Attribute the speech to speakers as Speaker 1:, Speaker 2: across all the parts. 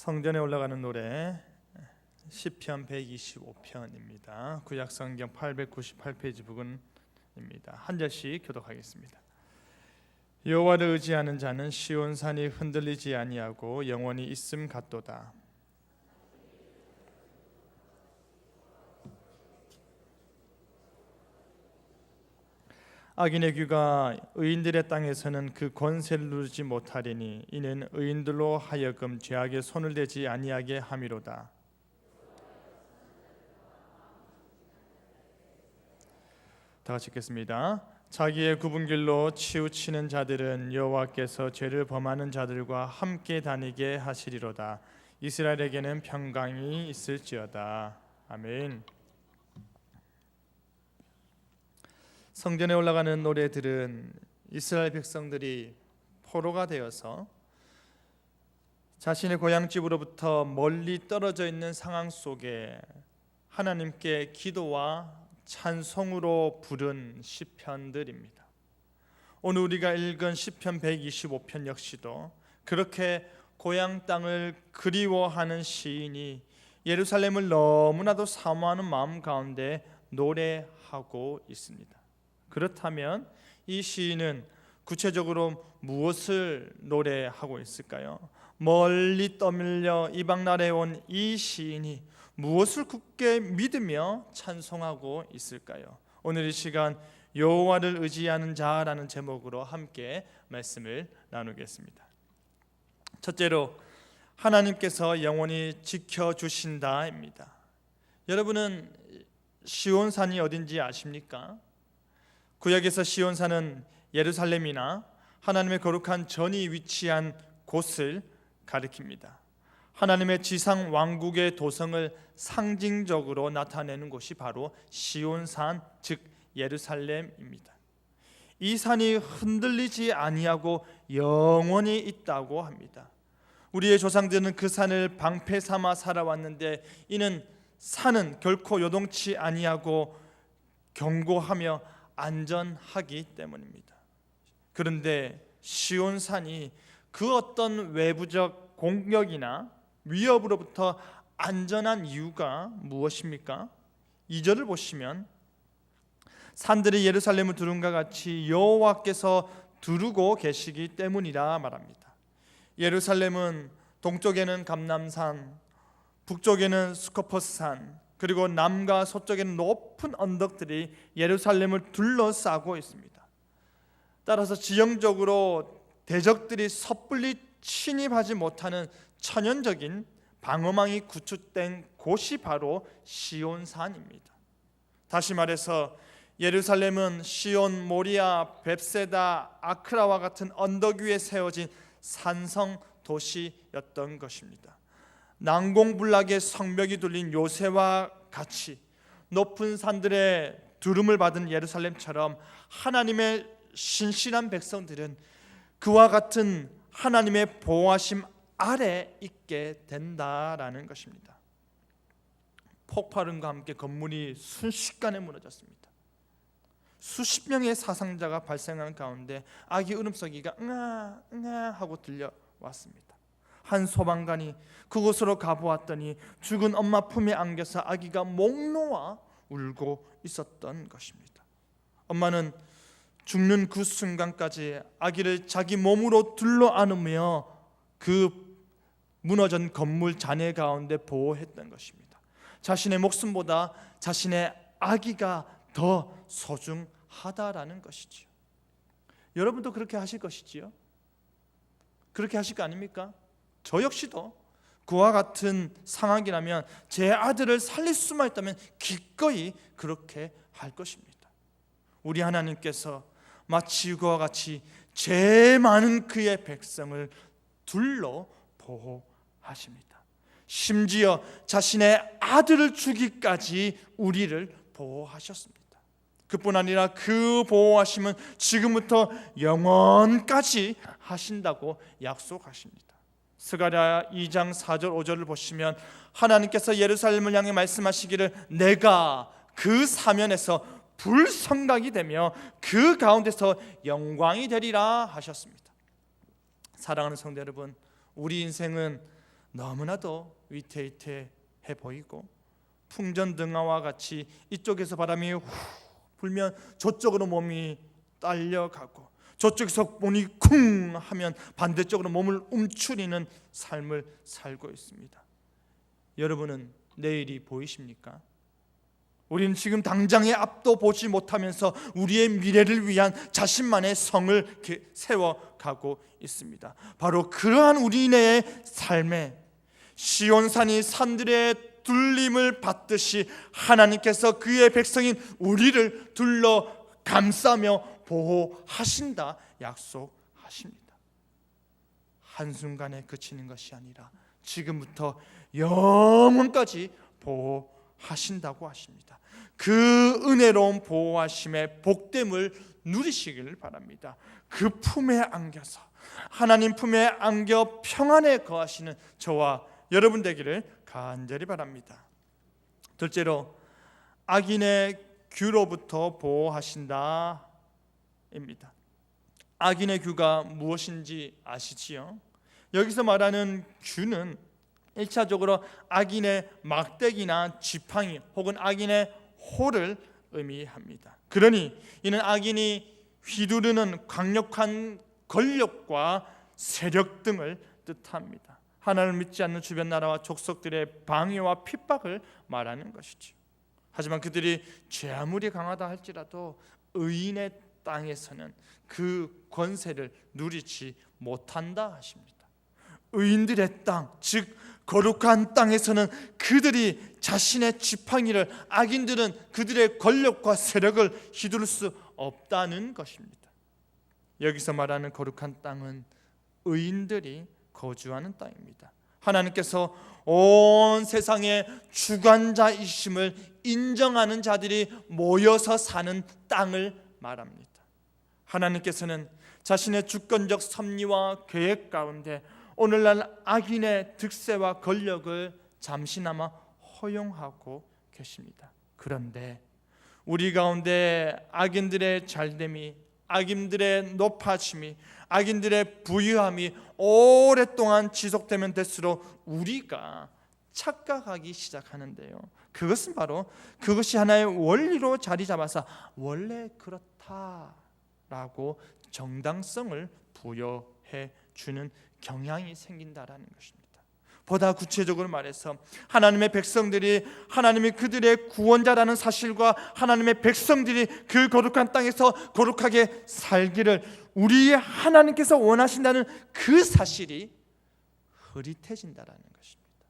Speaker 1: 성전에 올라가는 노래 시편 125편입니다. 구약성경 898페이지 부분입니다. 한 절씩 교독하겠습니다. 여호와를 의지하는 자는 시온산이 흔들리지 아니하고 영원히 있음 같도다. 악인의 귀가 의인들의 땅에서는 그 권세를 누르지 못하리니 이는 의인들로 하여금 죄악에 손을 대지 아니하게 함이로다. 다 같이 읽겠습니다. 자기의 굽은 길로 치우치는 자들은 여호와께서 죄를 범하는 자들과 함께 다니게 하시리로다. 이스라엘에게는 평강이 있을지어다. 아멘. 성전에 올라가는 노래들은 이스라엘 백성들이 포로가 되어서 자신의 고향집으로부터 멀리 떨어져 있는 상황 속에 하나님께 기도와 찬송으로 부른 시편들입니다. 오늘 우리가 읽은 시편 125편 역시도 그렇게 고향 땅을 그리워하는 시인이 예루살렘을 너무나도 사모하는 마음 가운데 노래하고 있습니다. 그렇다면 이 시인은 구체적으로 무엇을 노래하고 있을까요? 멀리 떠밀려 이방 나라에 온 이 시인이 무엇을 굳게 믿으며 찬송하고 있을까요? 오늘 이 시간 여호와를 의지하는 자라는 제목으로 함께 말씀을 나누겠습니다. 첫째로 하나님께서 영원히 지켜주신다입니다. 여러분은 시온산이 어딘지 아십니까? 구약에서 시온산은 예루살렘이나 하나님의 거룩한 전이 위치한 곳을 가리킵니다. 하나님의 지상 왕국의 도성을 상징적으로 나타내는 곳이 바로 시온산, 즉 예루살렘입니다. 이 산이 흔들리지 아니하고 영원히 있다고 합니다. 우리의 조상들은 그 산을 방패 삼아 살아왔는데 이는 산은 결코 요동치 아니하고 견고하며 안전하기 때문입니다. 그런데 시온산이 그 어떤 외부적 공격이나 위협으로부터 안전한 이유가 무엇입니까? 2절을 보시면 산들이 예루살렘을 두른과 같이 여호와께서 두르고 계시기 때문이라 말합니다. 예루살렘은 동쪽에는 감람산, 북쪽에는 스코퍼스산, 그리고 남과 서쪽에는 높은 언덕들이 예루살렘을 둘러싸고 있습니다. 따라서 지형적으로 대적들이 섣불리 침입하지 못하는 천연적인 방어망이 구축된 곳이 바로 시온산입니다. 다시 말해서 예루살렘은 시온, 모리아, 벳세다, 아크라와 같은 언덕 위에 세워진 산성 도시였던 것입니다. 난공불락의 성벽이 둘린 요새와 같이 높은 산들의 두름을 받은 예루살렘처럼 하나님의 신실한 백성들은 그와 같은 하나님의 보호하심 아래 있게 된다라는 것입니다. 폭발음과 함께 건물이 순식간에 무너졌습니다. 수십 명의 사상자가 발생한 가운데 아기 울음소리가 응아 응아 하고 들려왔습니다. 한 소방관이 그곳으로 가보았더니 죽은 엄마 품에 안겨서 아기가 목 놓아 울고 있었던 것입니다. 엄마는 죽는 그 순간까지 아기를 자기 몸으로 둘러 안으며 그 무너진 건물 잔해 가운데 보호했던 것입니다. 자신의 목숨보다 자신의 아기가 더 소중하다라는 것이지요. 여러분도 그렇게 하실 것이지요? 그렇게 하실 거 아닙니까? 저 역시도 그와 같은 상황이라면 제 아들을 살릴 수만 있다면 기꺼이 그렇게 할 것입니다. 우리 하나님께서 마치 그와 같이 죄 많은 그의 백성을 둘러 보호하십니다. 심지어 자신의 아들을 주기까지 우리를 보호하셨습니다. 그뿐 아니라 그 보호하심은 지금부터 영원까지 하신다고 약속하십니다. 스가랴 2장 4절 5절을 보시면 하나님께서 예루살렘을 향해 말씀하시기를 내가 그 사면에서 불성각이 되며 그 가운데서 영광이 되리라 하셨습니다. 사랑하는 성도 여러분, 우리 인생은 너무나도 위태위태해 보이고, 풍전등화와 같이 이쪽에서 바람이 후 불면 저쪽으로 몸이 딸려가고, 저쪽에서 보니 쿵 하면 반대쪽으로 몸을 움츠리는 삶을 살고 있습니다. 여러분은 내일이 보이십니까? 우리는 지금 당장의 앞도 보지 못하면서 우리의 미래를 위한 자신만의 성을 세워가고 있습니다. 바로 그러한 우리의 삶에 시온산이 산들의 둘림을 받듯이 하나님께서 그의 백성인 우리를 둘러 감싸며 보호하신다 약속하십니다. 한순간에 그치는 것이 아니라 지금부터 영원까지 보호하신다고 하십니다. 그 은혜로운 보호하심의 복됨을 누리시기를 바랍니다. 그 품에 안겨서, 하나님 품에 안겨 평안에 거하시는 저와 여러분 되기를 간절히 바랍니다. 둘째로, 악인의 규로부터 보호하신다 입니다. 악인의 규가 무엇인지 아시지요? 여기서 말하는 규는 1차적으로 악인의 막대기나 지팡이 혹은 악인의 호를 의미합니다. 그러니 이는 악인이 휘두르는 강력한 권력과 세력 등을 뜻합니다. 하나님을 믿지 않는 주변 나라와 족속들의 방해와 핍박을 말하는 것이죠. 하지만 그들이 죄 아무리 강하다 할지라도 의인의 땅에서는 그 권세를 누리지 못한다 하십니다. 의인들의 땅, 즉 거룩한 땅에서는 그들이 자신의 지팡이를, 악인들은 그들의 권력과 세력을 휘두를 수 없다는 것입니다. 여기서 말하는 거룩한 땅은 의인들이 거주하는 땅입니다. 하나님께서 온 세상의 주관자이심을 인정하는 자들이 모여서 사는 땅을 말합니다. 하나님께서는 자신의 주권적 섭리와 계획 가운데 오늘날 악인의 득세와 권력을 잠시나마 허용하고 계십니다. 그런데 우리 가운데 악인들의 잘됨이, 악인들의 높아짐이, 악인들의 부유함이 오랫동안 지속되면 될수록 우리가 착각하기 시작하는데요. 그것은 바로 그것이 하나의 원리로 자리 잡아서 원래 그렇다라고 정당성을 부여해 주는 경향이 생긴다라는 것입니다. 보다 구체적으로 말해서 하나님의 백성들이 하나님이 그들의 구원자라는 사실과 하나님의 백성들이 그 거룩한 땅에서 거룩하게 살기를 우리 하나님께서 원하신다는 그 사실이 흐릿해진다라는 것입니다.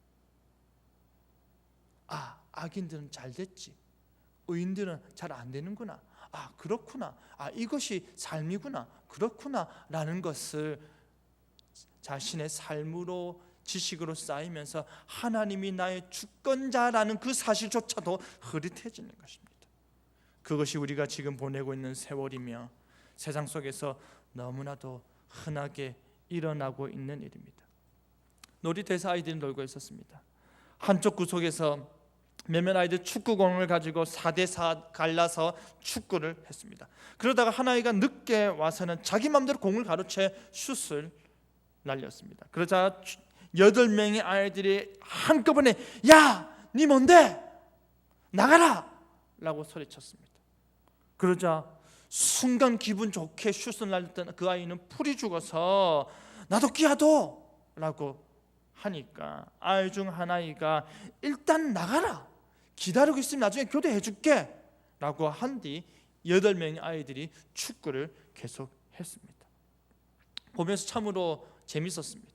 Speaker 1: 아, 악인들은 잘 됐지, 의인들은 잘 안 되는구나, 아 그렇구나, 아 이것이 삶이구나, 그렇구나 라는 것을 자신의 삶으로 지식으로 쌓이면서 하나님이 나의 주권자라는 그 사실조차도 흐릿해지는 것입니다. 그것이 우리가 지금 보내고 있는 세월이며 세상 속에서 너무나도 흔하게 일어나고 있는 일입니다. 놀이터에서 아이들이 놀고 있었습니다. 한쪽 구석에서 몇몇 아이들 축구공을 가지고 4대4 갈라서 축구를 했습니다. 그러다가 한 아이가 늦게 와서는 자기 마음대로 공을 가로채 슛을 날렸습니다. 그러자 8명의 아이들이 한꺼번에 야, 니 뭔데? 나가라! 라고 소리쳤습니다. 그러자 순간 기분 좋게 슛을 날렸던 그 아이는 풀이 죽어서 나도 끼야도! 라고 하니까 아이 중 한 아이가 일단 나가라! 기다리고 있으면 나중에 교대해 줄게! 라고 한 뒤 8명의 아이들이 축구를 계속했습니다. 보면서 참으로 재밌었습니다.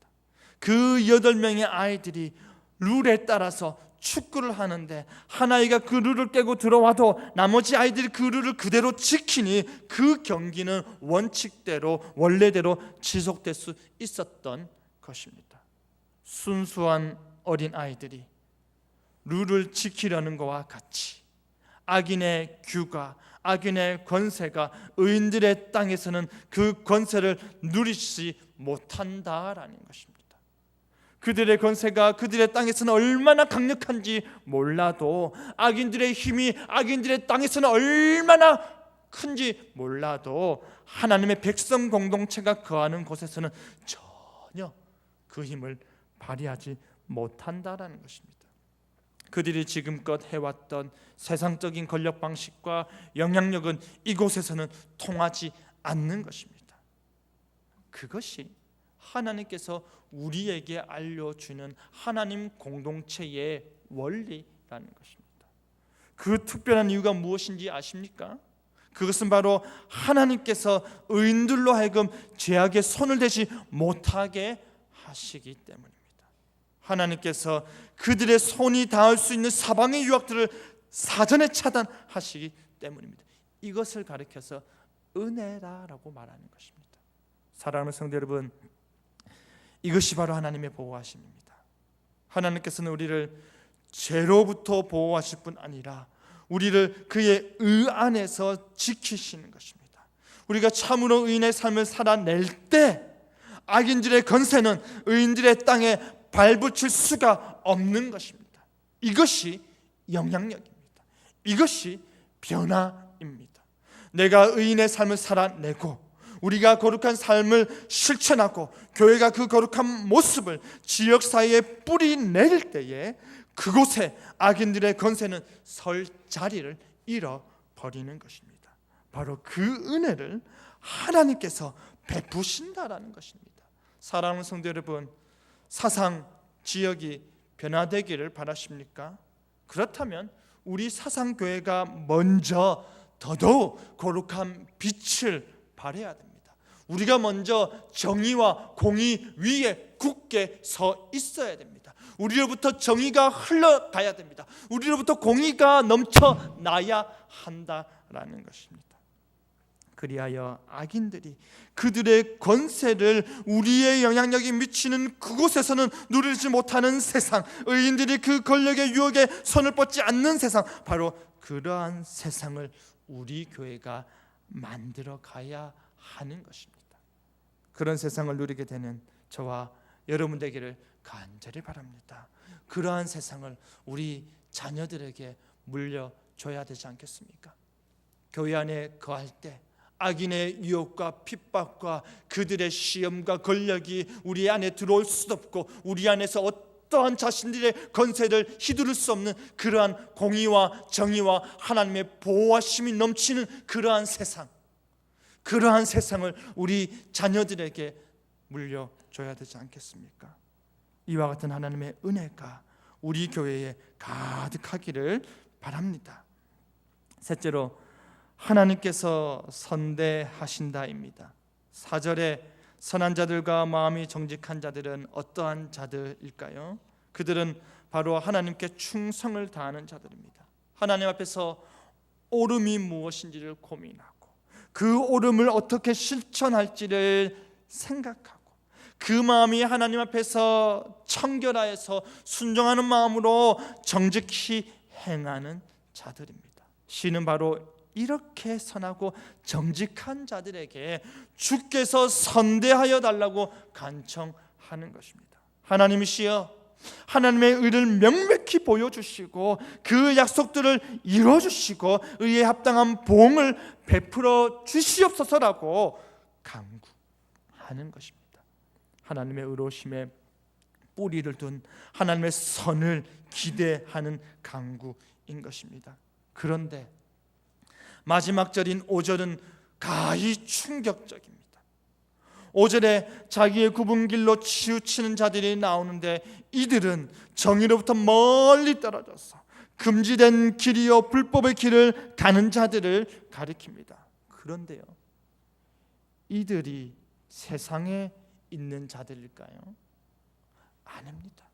Speaker 1: 그 8명의 아이들이 룰에 따라서 축구를 하는데 한 아이가 그 룰을 깨고 들어와도 나머지 아이들이 그 룰을 그대로 지키니 그 경기는 원칙대로 원래대로 지속될 수 있었던 것입니다. 순수한 어린 아이들이 룰을 지키려는 것과 같이 악인의 규가, 악인의 권세가 의인들의 땅에서는 그 권세를 누리지 못한다라는 것입니다. 그들의 권세가 그들의 땅에서는 얼마나 강력한지 몰라도, 악인들의 힘이 악인들의 땅에서는 얼마나 큰지 몰라도 하나님의 백성 공동체가 거하는 곳에서는 전혀 그 힘을 발휘하지 못한다라는 것입니다. 그들이 지금껏 해왔던 세상적인 권력 방식과 영향력은 이곳에서는 통하지 않는 것입니다. 그것이 하나님께서 우리에게 알려주는 하나님 공동체의 원리라는 것입니다. 그 특별한 이유가 무엇인지 아십니까? 그것은 바로 하나님께서 의인들로 하여금 죄악에 손을 대지 못하게 하시기 때문입니다. 하나님께서 그들의 손이 닿을 수 있는 사방의 유혹들을 사전에 차단하시기 때문입니다. 이것을 가리켜서 은혜라고 말하는 것입니다. 사랑하는 성도 여러분, 이것이 바로 하나님의 보호하심입니다. 하나님께서는 우리를 죄로부터 보호하실 뿐 아니라 우리를 그의 의 안에서 지키시는 것입니다. 우리가 참으로 의인의 삶을 살아낼 때 악인들의 건세는 의인들의 땅에 발붙일 수가 없는 것입니다. 이것이 영향력입니다. 이것이 변화입니다. 내가 의인의 삶을 살아내고 우리가 거룩한 삶을 실천하고 교회가 그 거룩한 모습을 지역사회에 뿌리낼 때에 그곳에 악인들의 건세는 설 자리를 잃어버리는 것입니다. 바로 그 은혜를 하나님께서 베푸신다라는 것입니다. 사랑하는 성도 여러분, 사상 지역이 변화되기를 바라십니까? 그렇다면 우리 사상교회가 먼저 더더욱 거룩한 빛을 발해야 됩니다. 우리가 먼저 정의와 공의 위에 굳게 서 있어야 됩니다. 우리로부터 정의가 흘러가야 됩니다. 우리로부터 공의가 넘쳐나야 한다라는 것입니다. 그리하여 악인들이 그들의 권세를 우리의 영향력이 미치는 그곳에서는 누리지 못하는 세상, 의인들이 그 권력의 유혹에 손을 뻗지 않는 세상, 바로 그러한 세상을 우리 교회가 만들어 가야 하는 것입니다. 그런 세상을 누리게 되는 저와 여러분 되기를 간절히 바랍니다. 그러한 세상을 우리 자녀들에게 물려줘야 되지 않겠습니까? 교회 안에 거할 때 악인의 유혹과 핍박과 그들의 시험과 권력이 우리 안에 들어올 수도 없고 우리 안에서 어떠한 자신들의 건세를 휘두를 수 없는 그러한 공의와 정의와 하나님의 보호하심이 넘치는 그러한 세상, 그러한 세상을 우리 자녀들에게 물려줘야 되지 않겠습니까? 이와 같은 하나님의 은혜가 우리 교회에 가득하기를 바랍니다. 셋째로 하나님께서 선대하신다입니다. 4절에 선한 자들과 마음이 정직한 자들은 어떠한 자들일까요? 그들은 바로 하나님께 충성을 다하는 자들입니다. 하나님 앞에서 옳음이 무엇인지를 고민하고 그 옳음을 어떻게 실천할지를 생각하고 그 마음이 하나님 앞에서 청결하여서 순종하는 마음으로 정직히 행하는 자들입니다. 시는 바로 이렇게 선하고 정직한 자들에게 주께서 선대하여 달라고 간청하는 것입니다. 하나님이시여, 하나님의 의를 명백히 보여주시고 그 약속들을 이루어주시고 의에 합당한 보응을 베풀어 주시옵소서라고 간구하는 것입니다. 하나님의 의로우심에 뿌리를 둔 하나님의 선을 기대하는 간구인 것입니다. 그런데 마지막 절인 5절은 가히 충격적입니다. 5절에 자기의 굽은 길로 치우치는 자들이 나오는데 이들은 정의로부터 멀리 떨어져서 금지된 길이요 불법의 길을 가는 자들을 가리킵니다. 그런데요, 이들이 세상에 있는 자들일까요? 아닙니다.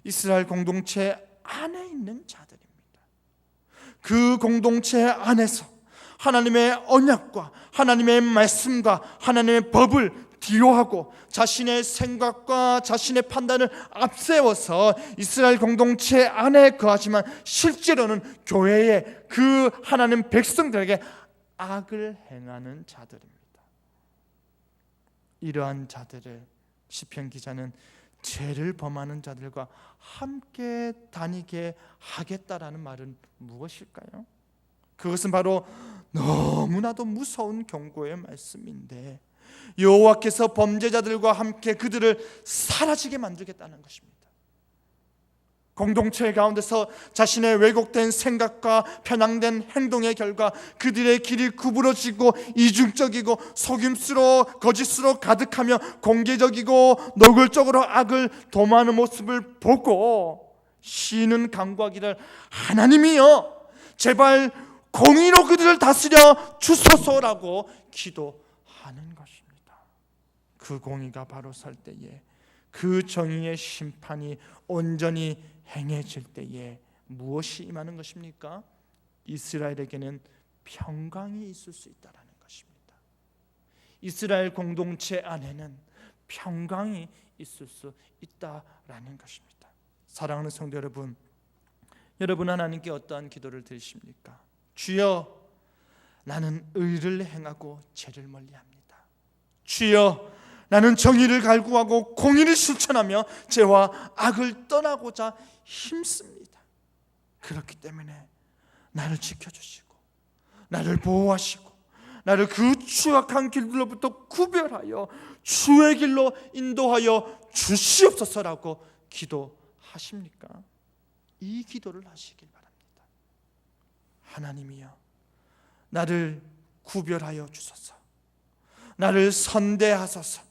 Speaker 1: 이스라엘 공동체 안에 있는 자들입니다. 그 공동체 안에서 하나님의 언약과 하나님의 말씀과 하나님의 법을 뒤로하고 자신의 생각과 자신의 판단을 앞세워서 이스라엘 공동체 안에 거하지만 실제로는 교회의 그 하나님 백성들에게 악을 행하는 자들입니다. 이러한 자들을 시편 기자는 죄를 범하는 자들과 함께 다니게 하겠다라는 말은 무엇일까요? 그것은 바로 너무나도 무서운 경고의 말씀인데 여호와께서 범죄자들과 함께 그들을 사라지게 만들겠다는 것입니다. 공동체 가운데서 자신의 왜곡된 생각과 편향된 행동의 결과 그들의 길이 구부러지고 이중적이고 속임수로 거짓으로 가득하며 공개적이고 노골적으로 악을 도모하는 모습을 보고 시인은 간구하기를 하나님이여 제발 공의로 그들을 다스려 주소서라고 기도하는 것입니다. 그 공의가 바로 설 때에 그 정의의 심판이 온전히 행해질 때에 무엇이 임하는 것입니까? 이스라엘에게는 평강이 있을 수 있다는 것입니다. 이스라엘 공동체 안에는 평강이 있을 수 있다라는 것입니다. 사랑하는 성도 여러분, 여러분 하나님께 어떠한 기도를 드리십니까? 주여 나는 의를 행하고 죄를 멀리합니다. 주여 나는 정의를 갈구하고 공의를 실천하며 죄와 악을 떠나고자 힘씁니다. 그렇기 때문에 나를 지켜주시고 나를 보호하시고 나를 그 추악한 길들로부터 구별하여 주의 길로 인도하여 주시옵소서라고 기도하십니까? 이 기도를 하시길 바랍니다. 하나님이여 나를 구별하여 주소서. 나를 선대하소서.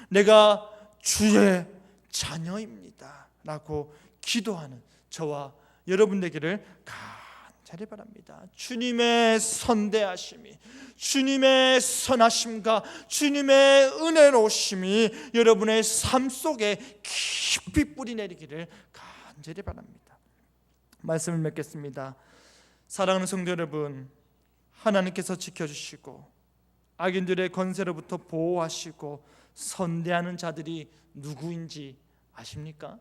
Speaker 1: 내가 주의 자녀입니다 라고 기도하는 저와 여러분 되기를 간절히 바랍니다. 주님의 선대하심이, 주님의 선하심과 주님의 은혜로우심이 여러분의 삶 속에 깊이 뿌리 내리기를 간절히 바랍니다. 말씀을 맺겠습니다. 사랑하는 성도 여러분, 하나님께서 지켜주시고 악인들의 권세로부터 보호하시고 선대하는 자들이 누구인지 아십니까?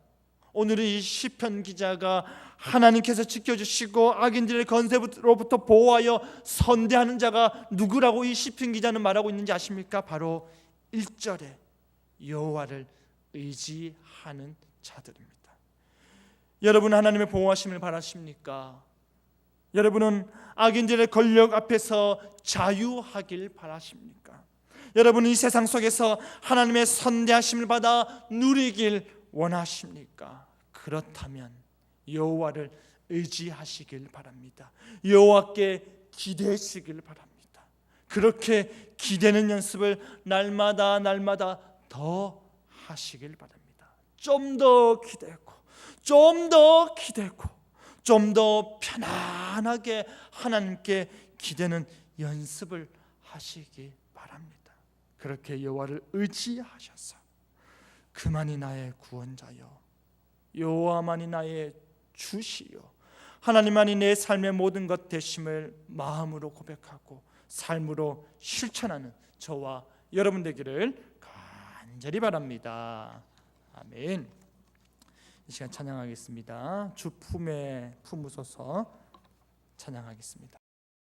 Speaker 1: 오늘은 이 시편 기자가 하나님께서 지켜주시고 악인들의 권세로부터 보호하여 선대하는 자가 누구라고 이 시편 기자는 말하고 있는지 아십니까? 바로 1절에 여호와를 의지하는 자들입니다. 여러분 하나님의 보호하심을 바라십니까? 여러분은 악인들의 권력 앞에서 자유하길 바라십니까? 여러분은 이 세상 속에서 하나님의 선대하심을 받아 누리길 원하십니까? 그렇다면 여호와를 의지하시길 바랍니다. 여호와께 기대시길 바랍니다. 그렇게 기대는 연습을 날마다 더 하시길 바랍니다. 좀 더 기대고 좀 더 기대고 좀 더 편안하게 하나님께 기대는 연습을 하시기 바랍니다. 그렇게 여호와를 의지하셔서 그만이 나의 구원자요 여호와만이 나의 주시요 하나님만이 내 삶의 모든 것 되심을 마음으로 고백하고 삶으로 실천하는 저와 여러분 되기를 간절히 바랍니다. 아멘. 이 시간 찬양하겠습니다. 주 품에 품으소서 찬양하겠습니다.